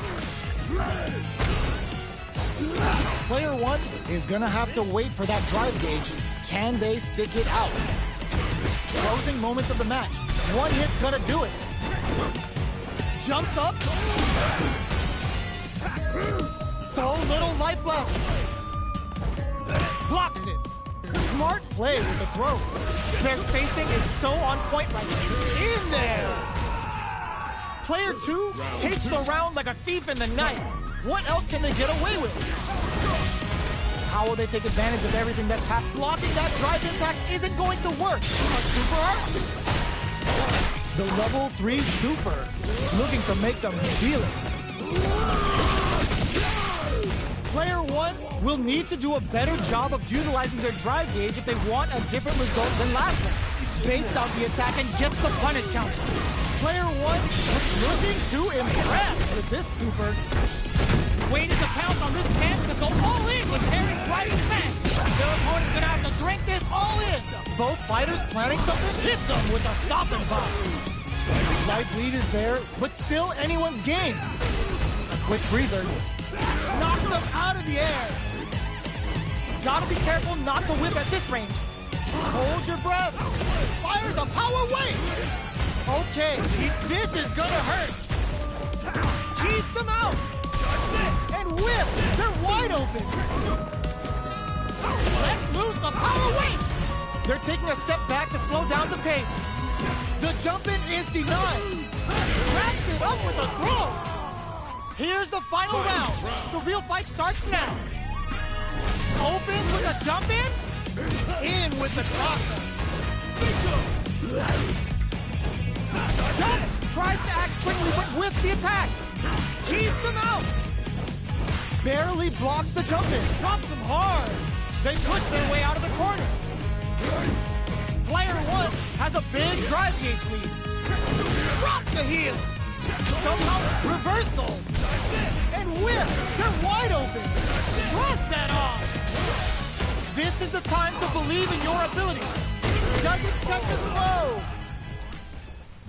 Player one is gonna have to wait for that drive gauge. Can they stick it out? Closing moments of the match. One hit's gonna do it. Jumps up. So little life left. Blocks it. Smart play with the throw. Their spacing is so on point right now. In there. Player two takes the round like a thief in the night. What else can they get away with? How will they take advantage of everything that's happened? Blocking that drive impact isn't going to work. A super art? The level 3 super, looking to make them feel it. Player one will need to do a better job of utilizing their drive gauge if they want a different result than last round. Baits out the attack and gets the punish counter. Player one looking to impress with this super. Waiting to pounce on this chance to go all in with Terry's right back. Their opponent's gonna have to drink this all in. Both fighters planning something, hits them with a stopping block. Life lead is there, but still anyone's game. A quick breather. Knocks them out of the air. Gotta be careful not to whip at this range. Hold your breath. Fires a power wave. Okay, this is gonna hurt. Keeps him out. And whip. They're wide open. Let loose the power wave. They're taking a step back to slow down the pace. The jump-in is denied. Wraps it up with a throw. Here's the final round. The real fight starts now. Opens with a jump-in. In with the crosser. Jumps. Tries to act quickly, but with the attack. Keeps him out. Barely blocks the jump-in. Drops him hard. They push their way out of the corner. Player 1 has a big drive gauge lead. Drops the heel. Somehow reversal. And whip. They're wide open. Shrugs that off. This is the time to believe in your ability. Doesn't take the throw.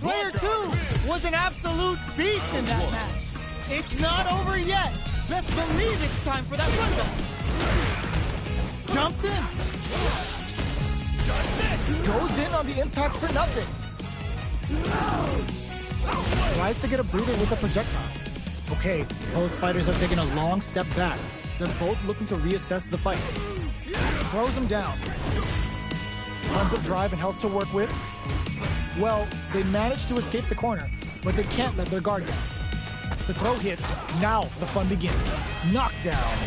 Player 2 was an absolute beast in that match. It's not over yet. Best believe it's time for that window. Jumps in. Goes in on the impact for nothing. Tries to get a breather with a projectile. Okay, both fighters are taking a long step back. They're both looking to reassess the fight. Throws him down. Tons of drive and health to work with. Well, they managed to escape the corner, but they can't let their guard down. The throw hits. Now the fun begins. Knockdown.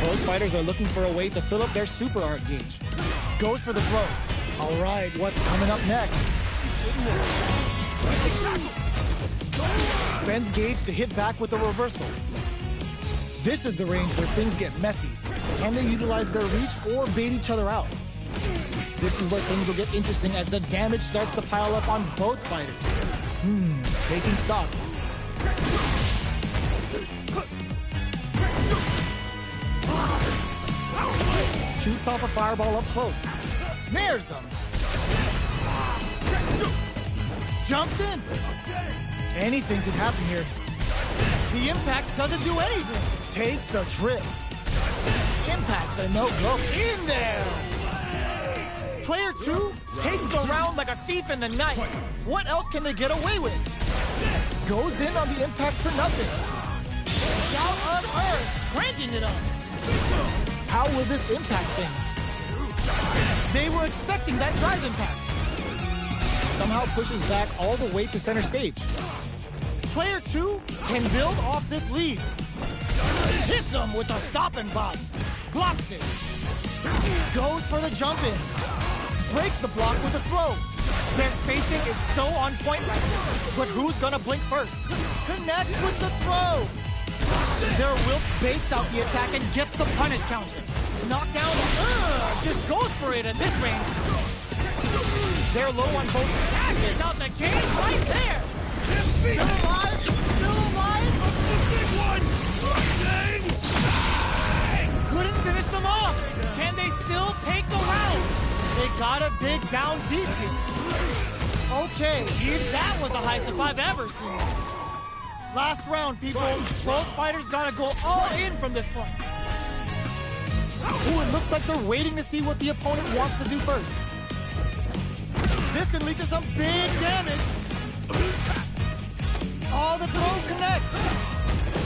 Both fighters are looking for a way to fill up their super art gauge. Goes for the throw. All right, what's coming up next? Spends gauge to hit back with a reversal. This is the range where things get messy. Can they utilize their reach or bait each other out? This is where things will get interesting as the damage starts to pile up on both fighters. Taking stock. Shoots off a fireball up close. Snares him. Jumps in. Anything could happen here. The impact doesn't do anything. Takes a trip. Impacts a no-go. In there. Player 2 takes the round like a thief in the night. What else can they get away with? Goes in on the impact for nothing. Shout on earth, cranking it up. How will this impact things? They were expecting that drive impact. Somehow pushes back all the way to center stage. Player 2 can build off this lead. Hits him with a stop and pop. Blocks it. Goes for the jump in. Breaks the block with a throw. Their spacing is so on point right now. But who's gonna blink first? Connects with the throw. Their Wilt baits out the attack and gets the punish counter. Knockdown, just goes for it at this range. They're low on both. Ashes out the cage right there. Still alive, still alive. Big one! Couldn't finish them off. Can they still take the round? They gotta dig down deep here. Okay, That was the highest I've ever seen. last round, people. Both fighters gotta go all in from this point. Ooh, it looks like they're waiting to see what the opponent wants to do first. This can lead to some big damage. Oh, the throw connects.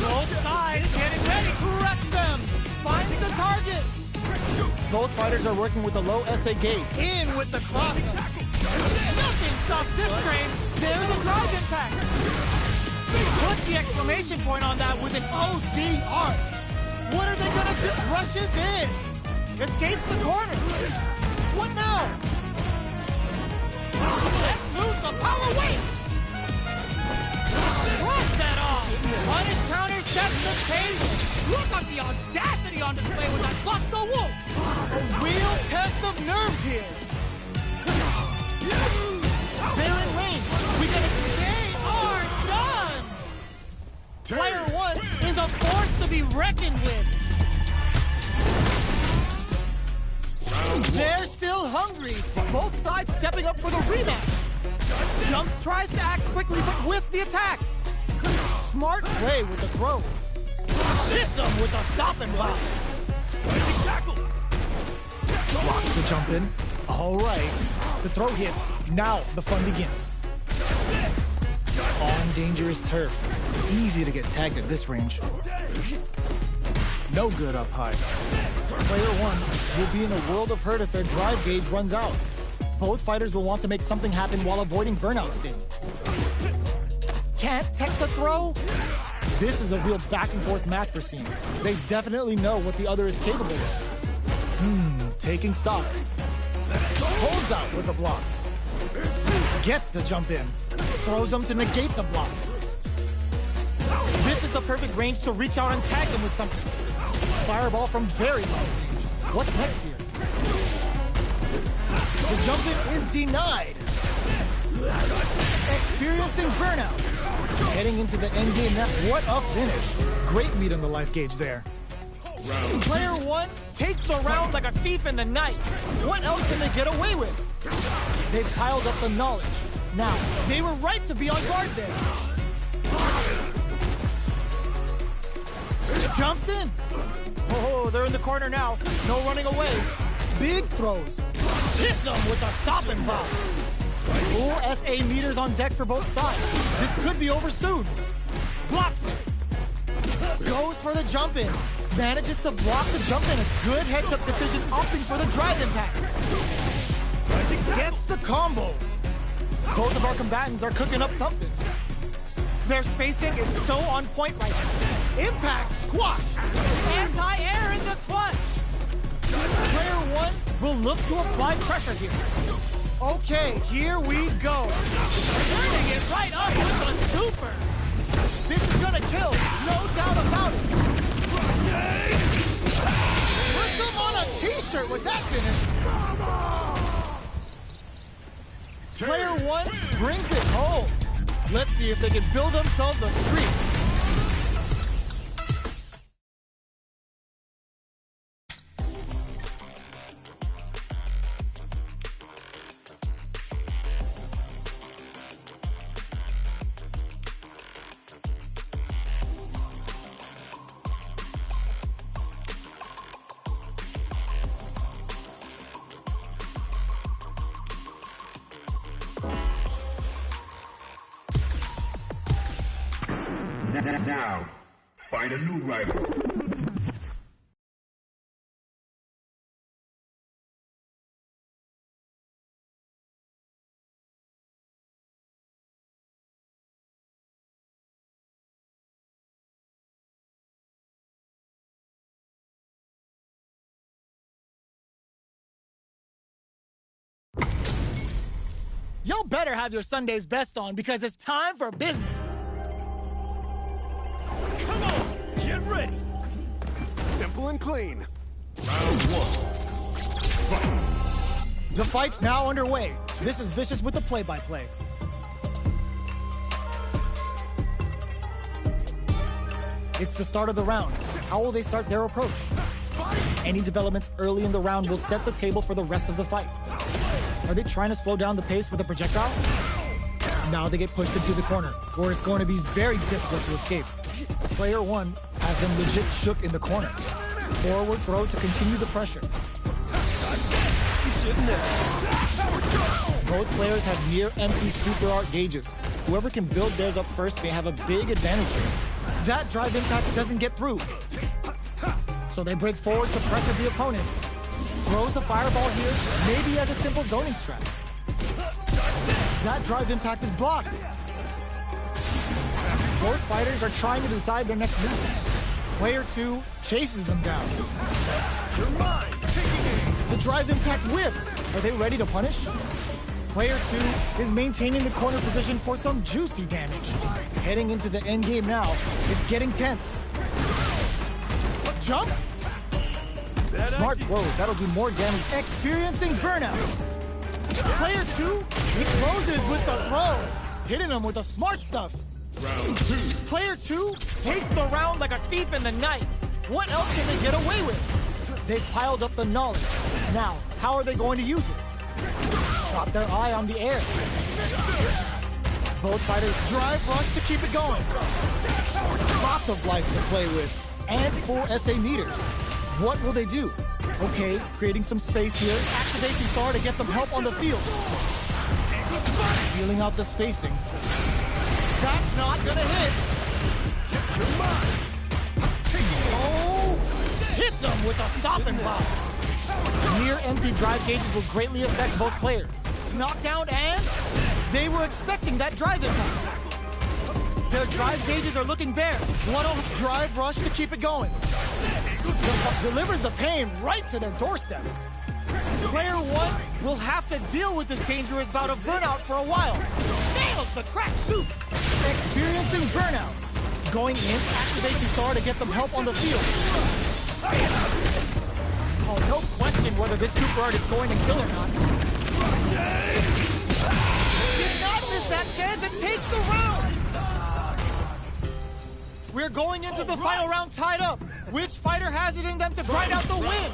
Both sides getting ready. Corrects them. Finds the target. Both fighters are working with a low SA gauge. In with the cross. Nothing stops this train. There's a drive impact. Put the exclamation point on that with an ODR. What are they gonna do? Rushes in. Escapes the corner. What now? Let loose a power wave. Drops that off. Punish counter sets the pace. Look at the audacity on display with that bust the wolf. A real test of nerves here. They're in range. They are done. Player 1 Is a force to be reckoned with. They're still hungry. Both sides stepping up for the rematch. Jumps, tries to act quickly, but whiffs the attack. Smart play with the throw. Hits him with a stop and block. Tackle! Blocks the jump in. All right. The throw hits. Now the fun begins. On dangerous turf. Easy to get tagged at this range. No good up high. Player one will be in a world of hurt if their drive gauge runs out. Both fighters will want to make something happen while avoiding burnout state. Can't tech the throw? This is a real back and forth match we're seeing. They definitely know what the other is capable of. Taking stock. Holds out with the block. Gets the jump in. Throws them to negate the block. This is the perfect range to reach out and tag them with something. Fireball from very low range. What's next here? The jump in is denied. Experiencing burnout. Heading into the end game now. What a finish. Great meat on the life gauge there. Player one takes the round like a thief in the night. What else can they get away with? They've piled up the knowledge. Now, They were right to be on guard there. Jumps in. Oh, they're in the corner now. No running away. big throws. Hits them with a stop and pop. Full SA meters on deck for both sides. This could be over soon. Blocks it. Goes for the jump in. Manages to block the jump in. A good heads-up decision, opting for the drive impact. Gets the combo. Both of our combatants are cooking up something. Their spacing is so on point right now. Impact squash. Anti-air in the clutch. Player one will look to apply pressure here. Okay, here we go. Turning it right up with a super. This is gonna kill, no doubt about it. Put them on a t-shirt with that finish. Player one brings it home. Let's see if they can build themselves a streak. Now, find a new rival. Y'all better have your Sunday's best on because it's time for business. Come on, get ready. Simple and clean. Round one. Fight. The fight's now underway. This is Vicious with the play-by-play. It's the start of the round. How will they start their approach? Any developments early in the round will set the table for the rest of the fight. Are they trying to slow down the pace with a projectile? Now they get pushed into the corner, where it's going to be very difficult to escape. Player one has them legit shook in the corner. Forward throw to continue the pressure. Both players have near empty super art gauges. Whoever can build theirs up first may have a big advantage here. That drive impact doesn't get through. So they break forward to pressure the opponent. Throws a fireball here, maybe as a simple zoning strat. That drive impact is blocked. Both fighters are trying to decide their next move. Player two chases them down. You're mine. The drive impact whiffs. Are they ready to punish? Player two is maintaining the corner position for some juicy damage. Heading into the end game now, it's getting tense. Jumps? Smart throw, that'll do more damage. Experiencing burnout. Player two, he closes with the throw. Hitting him with the smart stuff. Round two. Player two takes the round like a thief in the night. What else can they get away with? They've piled up the knowledge. Now, how are they going to use it? Got their eye on the air. Both fighters drive rush to keep it going. Lots of life to play with, and full SA meters. What will they do? Okay, creating some space here. Activate the star to get some help on the field. Feeling out the spacing. That's not gonna hit. Oh! Hits him with a stop and pop. Near empty drive gauges will greatly affect both players. Knockdown and they were expecting that drive impact. Their drive gauges are looking bare. What a drive rush to keep it going. Delivers the pain right to their doorstep. Player one will have to deal with this dangerous bout of burnout for a while. Nails the crack shoot. Experiencing burnout. Going in, activate the star to get some help on the field. Oh, no question whether this super art is going to kill or not. Did not miss that chance and takes the round. We're going into the final round tied up. Which fighter has it in them to grind out the win?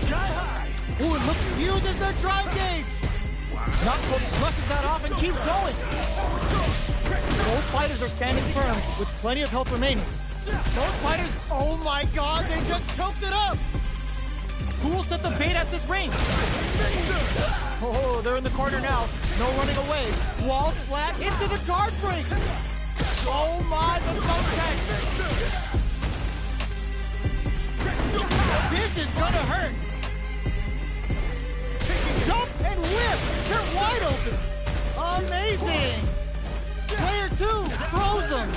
Sky high! Ooh, it looks fuses their drive gauge. Not close, brushes that off and keeps going. Both fighters are standing firm with plenty of health remaining. Both fighters, oh my god, they just choked it up. Who will set the bait at this range? Oh, they're in the corner now. No running away. Wall splat into the guard break. Oh my, the phone tag. This is gonna hurt. Jump and whip. They're wide open. Amazing. Player two throws them.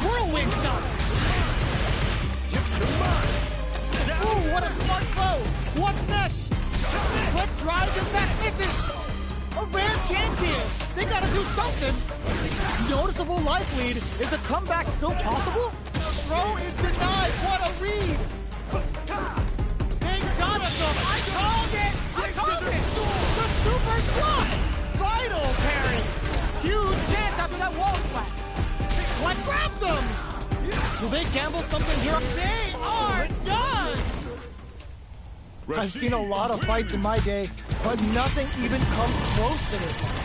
Whirlwind shot. Ooh, what a smart throw. What's next? What drives impact misses? A rare chance here. They gotta do something. Noticeable life lead. Is a comeback still possible? Throw is denied. What a read. They gotta go. I called it. I called it. The super slide. Vital parry. Huge chance after that wall splat. What grabs them? Will they gamble something here? They are done. I've seen a lot of fights in my day, but nothing even comes close to this one.